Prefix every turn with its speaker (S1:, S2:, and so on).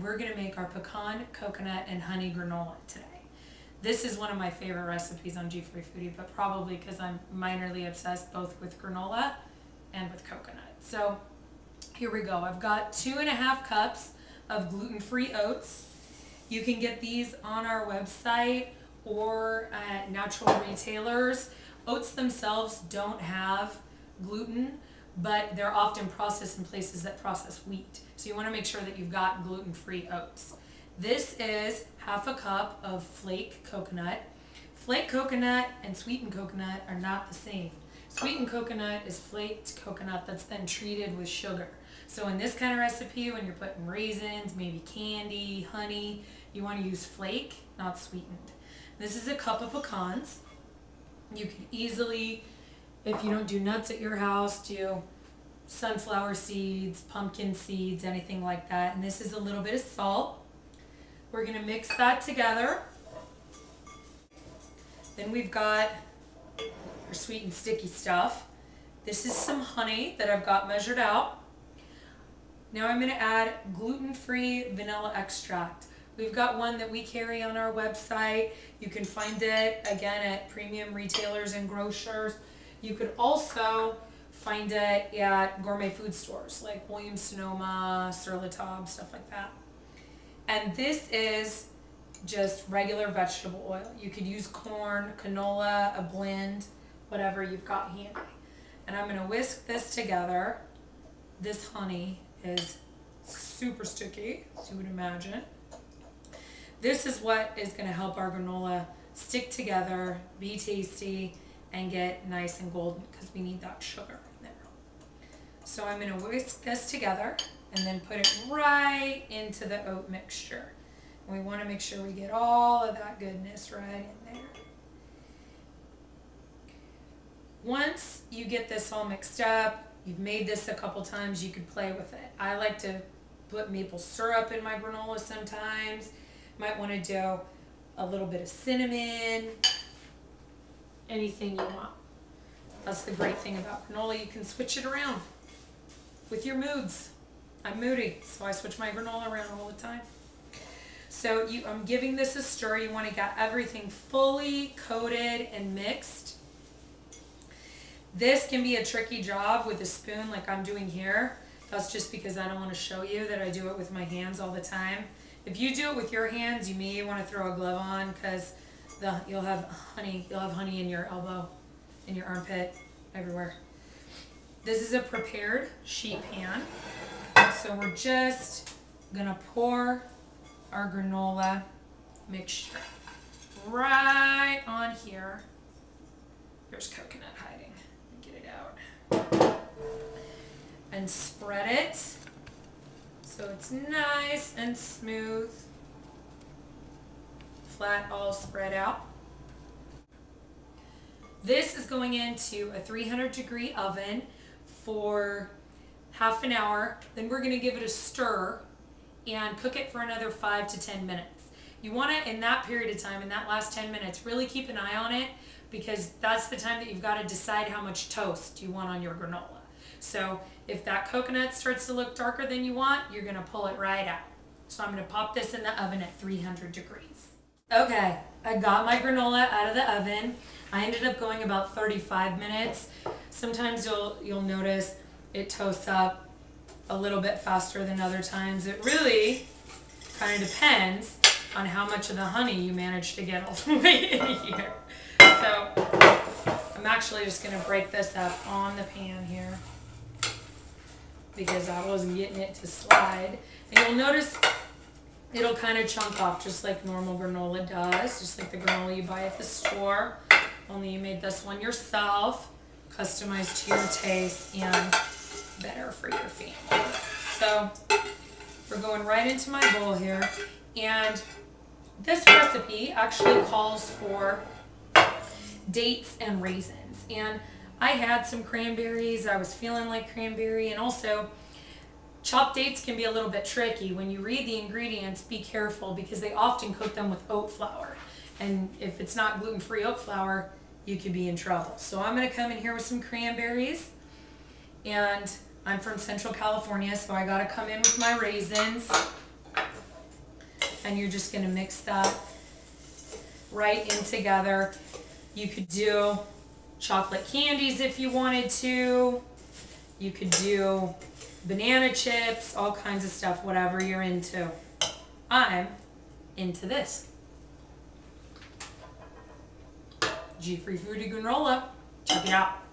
S1: we're going to make our pecan, coconut, and honey granola today. This is one of my favorite recipes on G-Free Foodie, but probably because I'm minorly obsessed both with granola and with coconut. So here we go. I've got 2.5 cups of gluten-free oats. You can get these on our website or at natural retailers. Oats themselves don't have gluten, but they're often processed in places that process wheat. So you want to make sure that you've got gluten-free oats. This is 1/2 cup of flake coconut. Flake coconut and sweetened coconut are not the same. Sweetened coconut is flaked coconut that's then treated with sugar. So in this kind of recipe, when you're putting raisins, maybe candy, honey, you want to use flake, not sweetened. This is 1 cup of pecans. You could easily, if you don't do nuts at your house, do sunflower seeds, pumpkin seeds, anything like that. And this is a little bit of salt. We're going to mix that together. Then we've got our sweet and sticky stuff. This is some honey that I've got measured out. Now I'm going to add gluten-free vanilla extract. We've got one that we carry on our website. You can find it, again, at premium retailers and grocers. You could also find it at gourmet food stores like Williams-Sonoma, Sur La Table, stuff like that. And this is just regular vegetable oil. You could use corn, canola, a blend, whatever you've got handy. And I'm going to whisk this together. This honey is super sticky, as you would imagine. This is what is going to help our granola stick together, be tasty, and get nice and golden because we need that sugar in there. So I'm going to whisk this together and then put it right into the oat mixture. And we want to make sure we get all of that goodness right in there. Once you get this all mixed up, you've made this a couple times, you could play with it. I like to put maple syrup in my granola sometimes. Might want to do a little bit of cinnamon, anything you want. That's the great thing about granola. You can switch it around with your moods. I'm moody, so I switch my granola around all the time. So I'm giving this a stir. You want to get everything fully coated and mixed. This can be a tricky job with a spoon like I'm doing here. That's just because I don't want to show you that I do it with my hands all the time. If you do it with your hands, you may want to throw a glove on because you'll have honey in your elbow, in your armpit, everywhere. This is a prepared sheet pan. So we're just gonna pour our granola mixture right on here. There's coconut hiding. Get it out. And spread it so it's nice and smooth, flat, all spread out. This is going into a 300-degree oven for half an hour. Then we're going to give it a stir and cook it for another 5 to 10 minutes. You want to, in that period of time, in that last 10 minutes, really keep an eye on it because that's the time that you've got to decide how much toast you want on your granola. So if that coconut starts to look darker than you want, you're going to pull it right out. So I'm going to pop this in the oven at 300 degrees. Okay, I got my granola out of the oven. I ended up going about 35 minutes. Sometimes you'll notice it toasts up a little bit faster than other times. It really kind of depends on how much of the honey you manage to get all the way in here. So I'm actually just going to break this up on the pan here because I wasn't getting it to slide. And you'll notice it'll kind of chunk off just like normal granola does, just like the granola you buy at the store, only you made this one yourself, customized to your taste and better for your family. So we're going right into my bowl here, and this recipe actually calls for dates and raisins, and I had some cranberries. I was feeling like cranberry, and also chopped dates can be a little bit tricky. When you read the ingredients, be careful because they often cook them with oat flour, and if it's not gluten-free oat flour, you could be in trouble. So I'm going to come in here with some cranberries, and I'm from Central California, so I got to come in with my raisins. and you're just gonna mix that right in together. You could do chocolate candies if you wanted to. You could do banana chips, all kinds of stuff, whatever you're into. I'm into this. G-Free Foodie granola. Check it out.